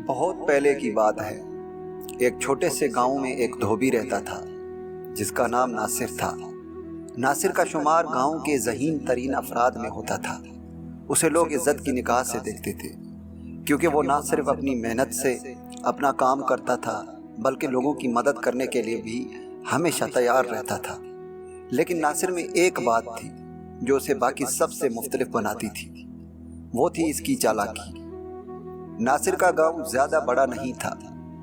بہت پہلے کی بات ہے۔ ایک چھوٹے سے گاؤں میں ایک دھوبی رہتا تھا جس کا نام ناصر تھا۔ ناصر کا شمار گاؤں کے ذہین ترین افراد میں ہوتا تھا۔ اسے لوگ عزت کی نگاہ سے دیکھتے تھے کیونکہ وہ نہ صرف اپنی محنت سے اپنا کام کرتا تھا بلکہ لوگوں کی مدد کرنے کے لیے بھی ہمیشہ تیار رہتا تھا۔ لیکن ناصر میں ایک بات تھی جو اسے باقی سب سے مختلف بناتی تھی، وہ تھی اس کی چالاکی۔ ناصر کا گاؤں زیادہ بڑا نہیں تھا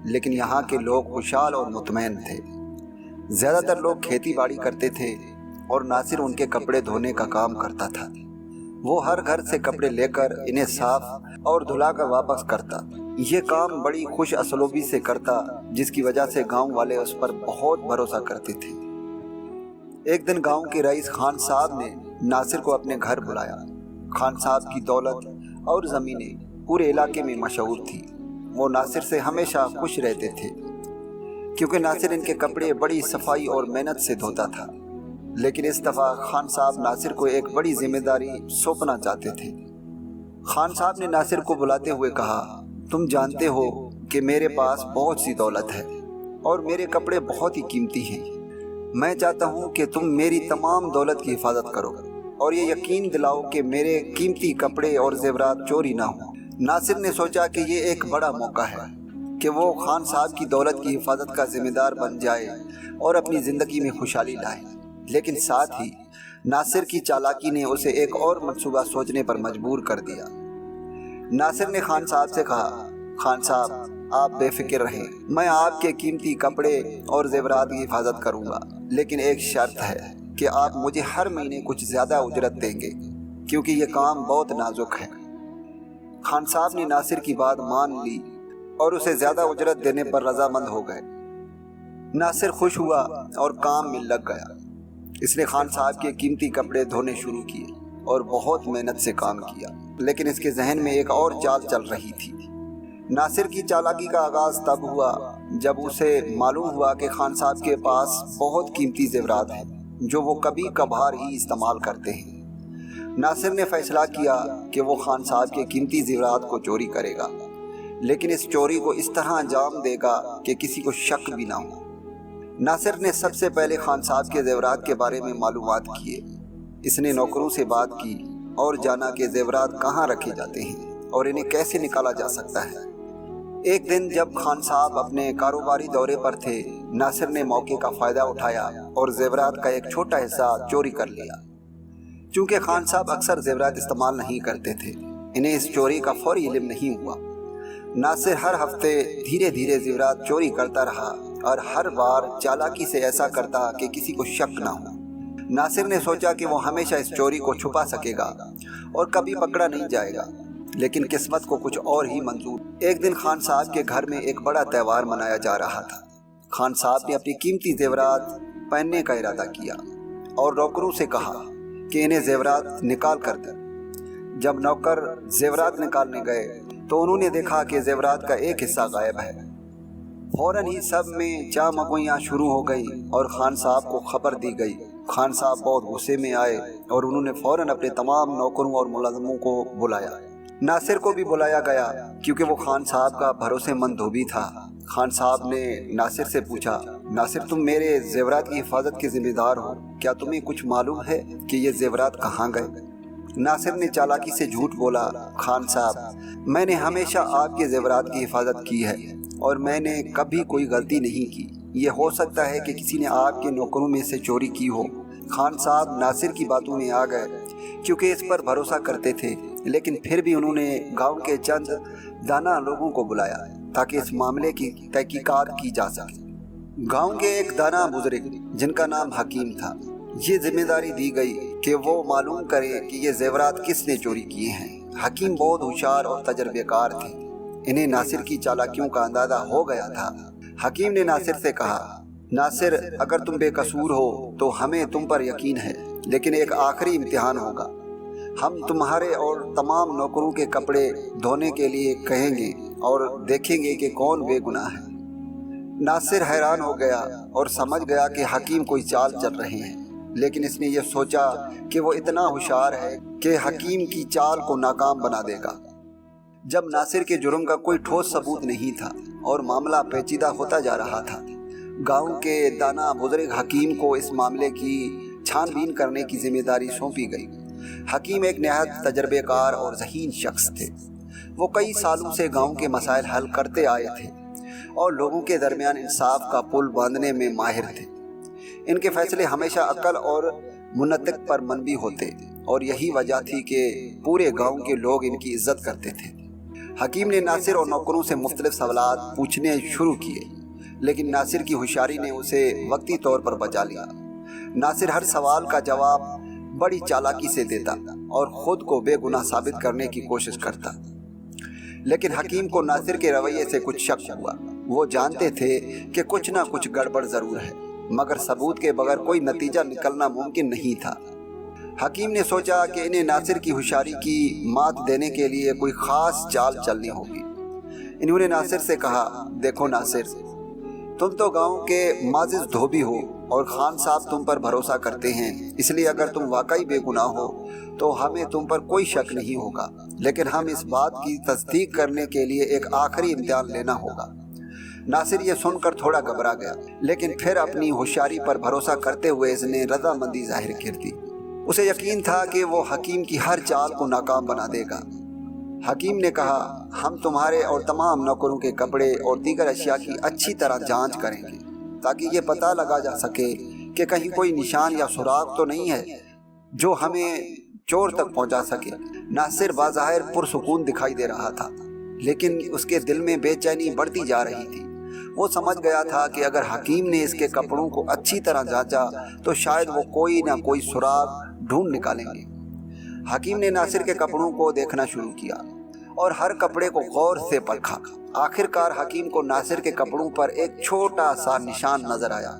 لیکن یہاں کے لوگ خوشحال اور مطمئن تھے۔ زیادہ تر لوگ کھیتی باڑی کرتے تھے اور ناصر ان کے کپڑے دھونے کا کام کرتا تھا۔ وہ ہر گھر سے کپڑے لے کر انہیں صاف اور دھلا کر واپس کرتا۔ یہ کام بڑی خوش اسلوبی سے کرتا جس کی وجہ سے گاؤں والے اس پر بہت بھروسہ کرتے تھے۔ ایک دن گاؤں کے رئیس خان صاحب نے ناصر کو اپنے گھر بلایا۔ خان صاحب کی دولت اور زمینیں پورے علاقے میں مشہور تھی۔ وہ ناصر سے ہمیشہ خوش رہتے تھے کیونکہ ناصر ان کے کپڑے بڑی صفائی اور محنت سے دھوتا تھا۔ لیکن اس دفعہ خان صاحب ناصر کو ایک بڑی ذمہ داری سونپنا چاہتے تھے۔ خان صاحب نے ناصر کو بلاتے ہوئے کہا، تم جانتے ہو کہ میرے پاس بہت سی دولت ہے اور میرے کپڑے بہت ہی قیمتی ہیں۔ میں چاہتا ہوں کہ تم میری تمام دولت کی حفاظت کرو اور یہ یقین دلاؤ کہ میرے قیمتی کپڑے اور زیورات چوری نہ ہوں۔ ناصر نے سوچا کہ یہ ایک بڑا موقع ہے کہ وہ خان صاحب کی دولت کی حفاظت کا ذمہ دار بن جائے اور اپنی زندگی میں خوشحالی لائے۔ لیکن ساتھ ہی ناصر کی چالاکی نے اسے ایک اور منصوبہ سوچنے پر مجبور کر دیا۔ ناصر نے خان صاحب سے کہا، خان صاحب آپ بے فکر رہیں، میں آپ کے قیمتی کپڑے اور زیورات کی حفاظت کروں گا، لیکن ایک شرط ہے کہ آپ مجھے ہر مہینے کچھ زیادہ اجرت دیں گے کیونکہ یہ کام بہت نازک ہے۔ خان صاحب نے ناصر کی بات مان لی اور اسے زیادہ اجرت دینے پر رضامند ہو گئے۔ ناصر خوش ہوا اور کام میں لگ گیا۔ اس نے خان صاحب کے قیمتی کپڑے دھونے شروع کیے اور بہت محنت سے کام کیا، لیکن اس کے ذہن میں ایک اور چال چل رہی تھی۔ ناصر کی چالاکی کا آغاز تب ہوا جب اسے معلوم ہوا کہ خان صاحب کے پاس بہت قیمتی زیورات ہیں جو وہ کبھی کبھار ہی استعمال کرتے ہیں۔ ناصر نے فیصلہ کیا کہ وہ خان صاحب کے قیمتی زیورات کو چوری کرے گا، لیکن اس چوری کو اس طرح انجام دے گا کہ کسی کو شک بھی نہ ہو۔ ناصر نے سب سے پہلے خان صاحب کے زیورات کے بارے میں معلومات کیے۔ اس نے نوکروں سے بات کی اور جانا کہ زیورات کہاں رکھے جاتے ہیں اور انہیں کیسے نکالا جا سکتا ہے۔ ایک دن جب خان صاحب اپنے کاروباری دورے پر تھے، ناصر نے موقع کا فائدہ اٹھایا اور زیورات کا ایک چھوٹا حصہ چوری کر لیا۔ چونکہ خان صاحب اکثر زیورات استعمال نہیں کرتے تھے، انہیں اس چوری کا فوری علم نہیں ہوا۔ ناصر ہر ہفتے دھیرے دھیرے زیورات چوری کرتا رہا اور ہر بار چالاکی سے ایسا کرتا کہ کسی کو شک نہ ہو۔ ناصر نے سوچا کہ وہ ہمیشہ اس چوری کو چھپا سکے گا اور کبھی پکڑا نہیں جائے گا، لیکن قسمت کو کچھ اور ہی منظور۔ ایک دن خان صاحب کے گھر میں ایک بڑا تہوار منایا جا رہا تھا۔ خان صاحب نے اپنی قیمتی زیورات پہننے کا ارادہ کیا اور نوکروں سے کہا کہ انہیں زیورات نکال کر دیں۔ جب نوکر زیورات نکالنے گئے تو انہوں نے دیکھا کہ زیورات کا ایک حصہ غائب ہے۔ فوراً ہی سب میں چاہ شروع ہو گئی اور خان صاحب کو خبر دی گئی۔ خان صاحب بہت غصے میں آئے اور انہوں نے فوراً اپنے تمام نوکروں اور ملازموں کو بلایا۔ ناصر کو بھی بلایا گیا کیونکہ وہ خان صاحب کا بھروسے مند دھوبی تھا۔ خان صاحب نے ناصر سے پوچھا، ناصر تم میرے زیورات کی حفاظت کے ذمہ دار ہو، کیا تمہیں کچھ معلوم ہے کہ یہ زیورات کہاں گئے؟ ناصر نے چالاکی سے جھوٹ بولا، خان صاحب میں نے ہمیشہ آپ کے زیورات کی حفاظت کی ہے اور میں نے کبھی کوئی غلطی نہیں کی۔ یہ ہو سکتا ہے کہ کسی نے آپ کے نوکروں میں سے چوری کی ہو۔ خان صاحب ناصر کی باتوں میں آ گئے کیونکہ اس پر بھروسہ کرتے تھے، لیکن پھر بھی انہوں نے گاؤں کے چند دانا لوگوں کو بلایا تاکہ اس معاملے کی تحقیقات کی جا سکے۔ گاؤں کے ایک دانا بزرگ جن کا نام حکیم تھا، یہ ذمہ داری دی گئی کہ وہ معلوم کرے کہ یہ زیورات کس نے چوری کیے ہیں۔ حکیم بہت ہوشیار اور تجربے کار تھے، انہیں ناصر کی چالاکیوں کا اندازہ ہو گیا تھا۔ حکیم نے ناصر سے کہا، ناصر اگر تم بے قصور ہو تو ہمیں تم پر یقین ہے، لیکن ایک آخری امتحان ہوگا۔ ہم تمہارے اور تمام نوکروں کے کپڑے دھونے کے لیے کہیں گے اور دیکھیں گے کہ کون بے گناہ ہے۔ ناصر حیران ہو گیا اور سمجھ گیا کہ حکیم کوئی چال چل رہے ہیں، لیکن اس نے یہ سوچا کہ وہ اتنا ہوشیار ہے کہ حکیم کی چال کو ناکام بنا دے گا۔ जब नासिर के जुर्म का कोई ठोस सबूत नहीं था और मामला पेचीदा होता जा रहा था, गांव के दाना बुजुर्ग हकीम को इस मामले की छानबीन करने की जिम्मेदारी सौंपी गई। हकीम एक नहायत तजर्बेकार और ज़हीन शख्स थे। वो कई सालों से गांव के मसाइल हल करते आए थे और लोगों के दरमियान इंसाफ का पुल बांधने में माहिर थे। इनके फैसले हमेशा अक्ल और मुनतिक पर मनबी होते और यही वजह थी कि पूरे गांव के लोग इनकी इज्जत करते थे। हकीम ने नासिर और नौकरों से मुख्तलिफ सवालात पूछने शुरू किए, लेकिन नासिर की होशियारी ने उसे वक्ती तौर पर बचा लिया। नासिर हर सवाल का जवाब बड़ी चालाकी से देता और ख़ुद को बेगुनाह साबित करने की कोशिश करता, लेकिन हकीम को नासिर के रवैये से कुछ शक हुआ। वो जानते थे कि कुछ ना कुछ गड़बड़ ज़रूर है, मगर सबूत के बगैर कोई नतीजा निकलना मुमकिन नहीं था। हकीम ने सोचा कि इन्हें नासिर की होशियारी की मात देने के लिए कोई ख़ास चाल चलनी होगी। इन्होंने नासिर से कहा, देखो नासिर, तुम तो गांव के माजिद धोबी हो और खान साहब तुम पर भरोसा करते हैं, इसलिए अगर तुम वाकई बेगुनाह हो तो हमें तुम पर कोई शक नहीं होगा, लेकिन हम इस बात की तस्दीक करने के लिए एक आखिरी इम्तिहान लेना होगा। नासिर ये सुनकर थोड़ा घबरा गया, लेकिन फिर अपनी होशियारी पर भरोसा करते हुए इसने रजामंदी जाहिर कर दी। उसे यकीन था कि वो हकीम की हर चाल को नाकाम बना देगा। हकीम ने कहा, हम तुम्हारे और तमाम नौकरों के कपड़े और दीगर अशिया की अच्छी तरह जांच करेंगे ताकि ये पता लगा जा सके कि कहीं कोई निशान या सुराग तो नहीं है जो हमें चोर तक पहुंचा सके। नासिर बाज़ाहिर पुरसुकून दिखाई दे रहा था, लेकिन उसके दिल में बेचैनी बढ़ती जा रही थी। वो समझ गया था कि अगर हकीम ने इसके कपड़ों को अच्छी तरह जांचा तो शायद वो कोई ना कोई सुराग ढूंढ निकालेंगे। हकीम ने नासिर के कपड़ों को देखना शुरू किया और हर कपड़े को गौर से परखा। आखिरकार हकीम को नासिर के कपड़ों पर एक छोटा सा निशान नजर आया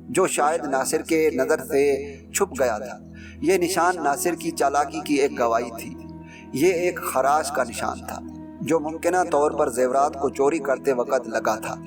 जो शायद नासिर के नज़र से छुप गया था। ये निशान नासिर की चालाकी की एक गवाही थी। ये एक खराश का निशान था जो मुमकिना तौर पर जेवरात को चोरी करते वक्त लगा था।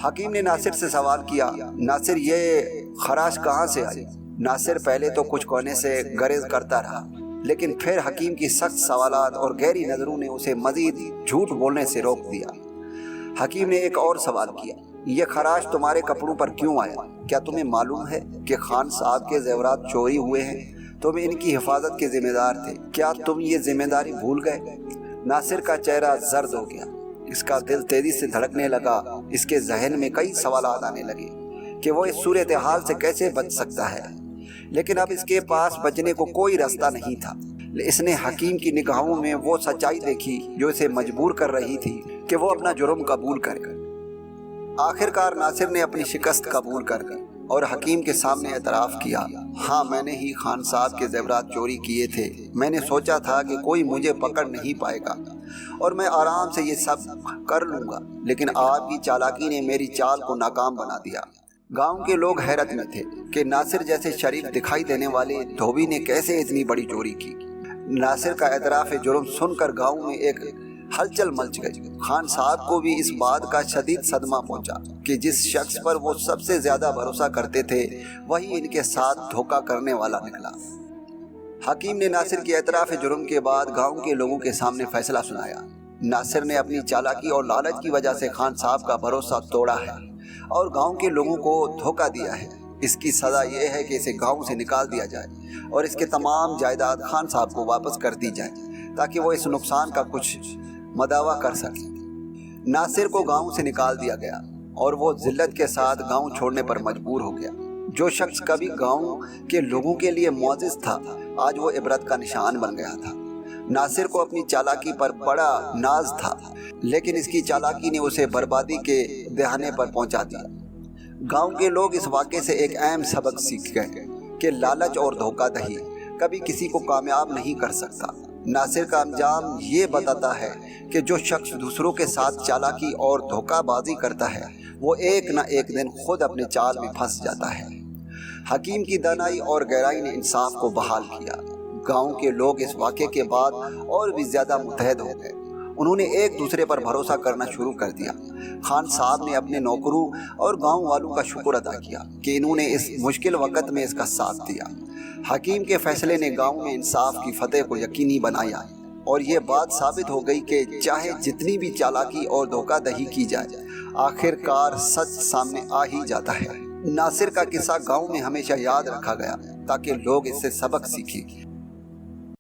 हकीम ने नासिर से सवाल किया, नासिर ये खराश कहाँ से आई? नासिर पहले तो कुछ कोने से गरेज करता रहा, लेकिन फिर हकीम की सख्त सवालात और गहरी नज़रों ने उसे मज़ीद झूठ बोलने से रोक दिया। हकीम ने एक और सवाल किया, ये खराश तुम्हारे कपड़ों पर क्यों आया? क्या तुम्हें मालूम है कि खान साहब के जेवरात चोरी हुए हैं? तुम इनकी हिफाजत के जिम्मेदार थे, क्या तुम ये जिम्मेदारी भूल गए? नासिर का चेहरा जर्द हो गया, इसका दिल तेजी से धड़कने लगा। इसके जहन में कई सवाल आने लगे कि वो इस सूरत हाल से कैसे बच सकता है, लेकिन अब इसके पास बचने को कोई रास्ता नहीं था। इसने हकीम की निगाहों में वो सच्चाई देखी जो इसे मजबूर कर रही थी कि वो अपना जुर्म कबूल करे। आखिरकार नासिर ने अपनी शिकस्त कबूल कर ली और हकीम के सामने एतराफ़ किया, हाँ मैंने ही खान साहब के जेवरात चोरी किए थे। मैंने सोचा था कि कोई मुझे पकड़ नहीं पाएगा और मैं आराम से ये सब कर लूँगा, लेकिन आपकी चालाकी ने मेरी चाल को नाकाम बना दिया। गांव के लोग हैरत में थे कि नासिर जैसे शरीफ दिखाई देने वाले धोबी ने कैसे इतनी बड़ी चोरी की। नासिर का एतराफ़ जुर्म सुनकर गाँव में एक हलचल मच गई। खान साहब को भी इस बात का शदीद सदमा पहुंचा कि जिस शख्स पर वो सबसे ज़्यादा भरोसा करते थे वही इनके साथ धोखा करने वाला निकला। हकीम ने नासिर के एतराफ़ जुर्म के बाद गांव के लोगों के सामने फैसला सुनाया। नासिर ने अपनी चालाकी और लालच की वजह से खान साहब का भरोसा तोड़ा है और गांव के लोगों को धोखा दिया है। इसकी सज़ा ये है कि इसे गांव से निकाल दिया जाए और इसके तमाम जायदाद खान साहब को वापस कर दी जाए ताकि वो इस नुकसान का कुछ मदावा कर सके। नासिर को गांव से निकाल दिया गया और वो जिल्लत के साथ गांव छोड़ने पर मजबूर हो गया। जो शख्स कभी गांव के लोगों के लिए मुअज़्ज़िज़ था, आज वो इबरत का निशान बन गया था। नासिर को अपनी चालाकी पर बड़ा नाज था, लेकिन इसकी चालाकी ने उसे बर्बादी के दहाने पर पहुंचा दिया। गांव के लोग इस वाक़े से एक अहम सबक सीख गए कि लालच और धोखाधड़ी कभी किसी को कामयाब नहीं कर सकता। नासिर का अंजाम ये बताता है कि जो शख्स दूसरों के साथ चालाकी और धोखाबाजी करता है वो एक न एक दिन खुद अपने चाल में फंस जाता है। हकीम की दानाई और गहराई ने इंसाफ को बहाल किया। गांव के लोग इस वाक़े के बाद और भी ज़्यादा मुतहद हो गए। उन्होंने एक दूसरे पर भरोसा करना शुरू कर दिया। खान साहब ने अपने नौकरों और गांव वालों का शुक्र अदा किया कि इन्होंने इस मुश्किल वक़्त में इसका साथ दिया। हकीम के फैसले ने गांव में इंसाफ की फतेह को यकीनी बनाया। اور یہ بات ثابت ہو گئی کہ چاہے جتنی بھی چالاکی اور دھوکہ دہی کی جائے آخر کار سچ سامنے آ ہی جاتا ہے۔ ناصر کا قصہ گاؤں میں ہمیشہ یاد رکھا گیا تاکہ لوگ اس سے سبق سیکھیں۔